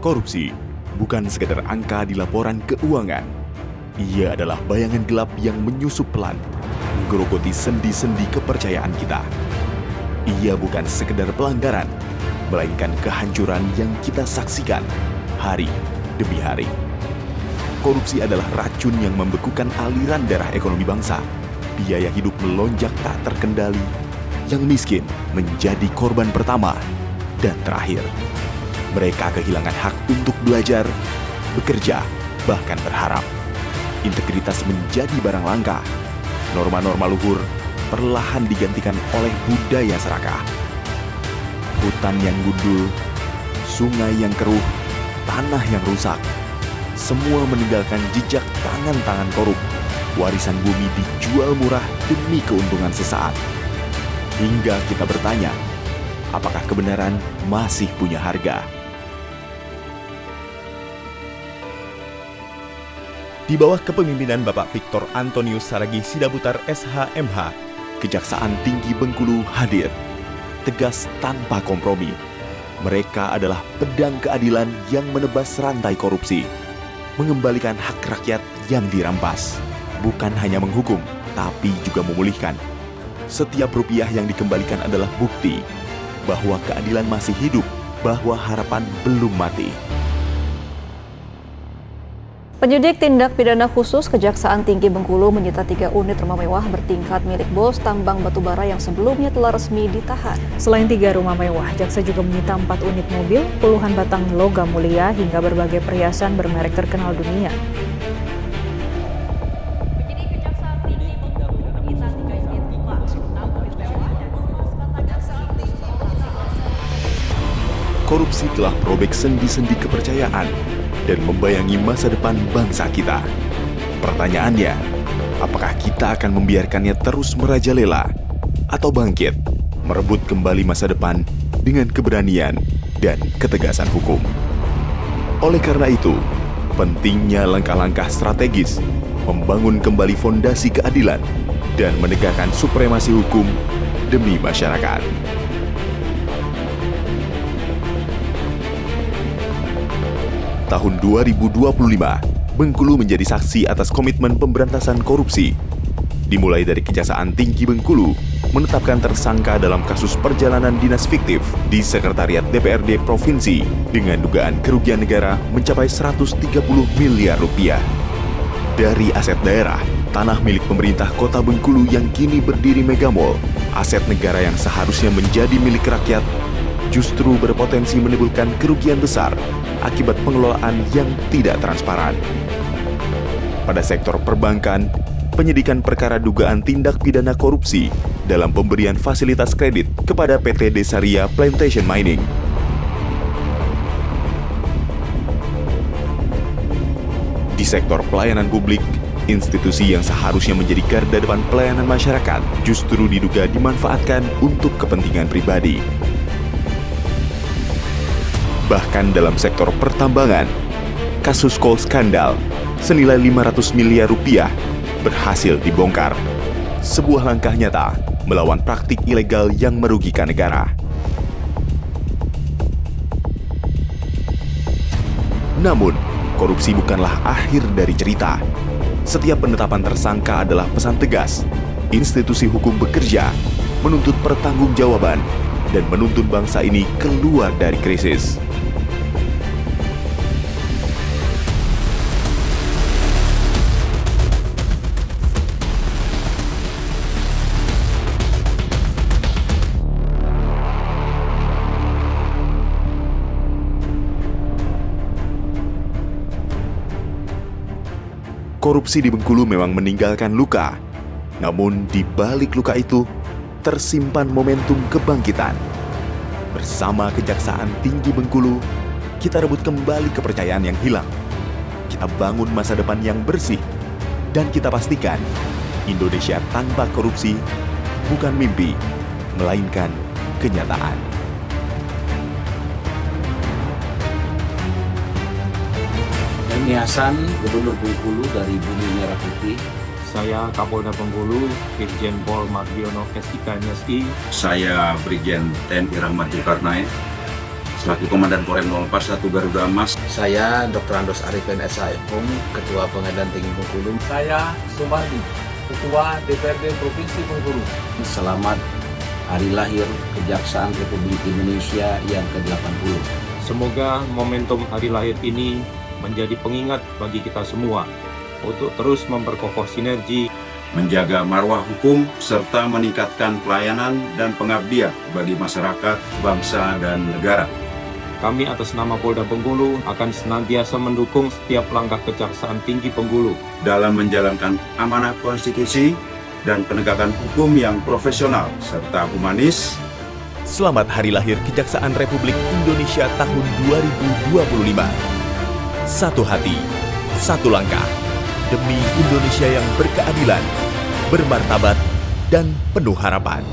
Korupsi bukan sekedar angka di laporan keuangan. Ia adalah bayangan gelap yang menyusup pelan, menggerogoti sendi-sendi kepercayaan kita. Ia bukan sekedar pelanggaran, melainkan kehancuran yang kita saksikan hari demi hari. Korupsi adalah racun yang membekukan aliran darah ekonomi bangsa. Biaya hidup melonjak tak terkendali, yang miskin menjadi korban pertama dan terakhir. Mereka kehilangan hak untuk belajar, bekerja, bahkan berharap. Integritas menjadi barang langka. Norma-norma luhur perlahan digantikan oleh budaya serakah. Hutan yang gundul, sungai yang keruh, tanah yang rusak. Semua meninggalkan jejak tangan-tangan korup. Warisan bumi dijual murah demi keuntungan sesaat. Hingga kita bertanya, apakah kebenaran masih punya harga? Di bawah kepemimpinan Bapak Victor Antonius Saragih Sidabutar SHMH, Kejaksaan Tinggi Bengkulu hadir, tegas tanpa kompromi. Mereka adalah pedang keadilan yang menebas rantai korupsi, mengembalikan hak rakyat yang dirampas. Bukan hanya menghukum, tapi juga memulihkan. Setiap rupiah yang dikembalikan adalah bukti bahwa keadilan masih hidup, bahwa harapan belum mati. Penyidik tindak pidana khusus Kejaksaan Tinggi Bengkulu menyita 3 unit rumah mewah bertingkat milik bos tambang batubara yang sebelumnya telah resmi ditahan. Selain 3 rumah mewah, jaksa juga menyita 4 unit mobil, puluhan batang logam mulia, hingga berbagai perhiasan bermerek terkenal dunia. Korupsi telah merobek sendi-sendi kepercayaan dan membayangi masa depan bangsa kita. Pertanyaannya, apakah kita akan membiarkannya terus merajalela atau bangkit, merebut kembali masa depan dengan keberanian dan ketegasan hukum? Oleh karena itu, pentingnya langkah-langkah strategis membangun kembali fondasi keadilan dan menegakkan supremasi hukum demi masyarakat. Tahun 2025, Bengkulu menjadi saksi atas komitmen pemberantasan korupsi. Dimulai dari Kejaksaan Tinggi Bengkulu menetapkan tersangka dalam kasus perjalanan dinas fiktif di Sekretariat DPRD Provinsi dengan dugaan kerugian negara mencapai 130 miliar rupiah. Dari aset daerah, tanah milik pemerintah Kota Bengkulu yang kini berdiri Megamall, aset negara yang seharusnya menjadi milik rakyat, justru berpotensi menimbulkan kerugian besar akibat pengelolaan yang tidak transparan. Pada sektor perbankan, penyidikan perkara dugaan tindak pidana korupsi dalam pemberian fasilitas kredit kepada PT Desaria Plantation Mining. Di sektor pelayanan publik, institusi yang seharusnya menjadi garda depan pelayanan masyarakat justru diduga dimanfaatkan untuk kepentingan pribadi. Bahkan dalam sektor pertambangan, kasus coal skandal senilai 500 miliar rupiah berhasil dibongkar. Sebuah langkah nyata melawan praktik ilegal yang merugikan negara. Namun, korupsi bukanlah akhir dari cerita. Setiap penetapan tersangka adalah pesan tegas. Institusi hukum bekerja, menuntut pertanggungjawaban, dan menuntun bangsa ini keluar dari krisis. Korupsi di Bengkulu memang meninggalkan luka. Namun di balik luka itu, tersimpan momentum kebangkitan. Bersama Kejaksaan Tinggi Bengkulu, kita rebut kembali kepercayaan yang hilang. Kita bangun masa depan yang bersih. Dan kita pastikan, Indonesia tanpa korupsi bukan mimpi, melainkan kenyataan. Kami Hasan, Gubernur Bengkulu dari Bumi Merah Putih. Saya Kapolda Bengkulu, Irjen Pol Mardiono SIK MSI. Saya Brigjen TNI Rahmat Zulkarnain. selaku Komandan Korem 041 Garuda Emas. Saya Dr. Andos Arifin SHM, Ketua Pengadilan Tinggi Bengkulu. Saya Sumardi, Ketua DPRD Provinsi Bengkulu. Selamat Hari Lahir Kejaksaan Republik Indonesia yang ke-80. Semoga momentum hari lahir ini menjadi pengingat bagi kita semua untuk terus memperkokoh sinergi, Menjaga marwah hukum, serta meningkatkan pelayanan dan pengabdian bagi masyarakat, bangsa, dan negara. Kami atas nama Polda Bengkulu akan senantiasa mendukung setiap langkah Kejaksaan Tinggi Bengkulu Dalam menjalankan amanah konstitusi dan penegakan hukum yang profesional serta humanis. Selamat Hari Lahir Kejaksaan Republik Indonesia tahun 2025. Satu hati, satu langkah, demi Indonesia yang berkeadilan, bermartabat, dan penuh harapan.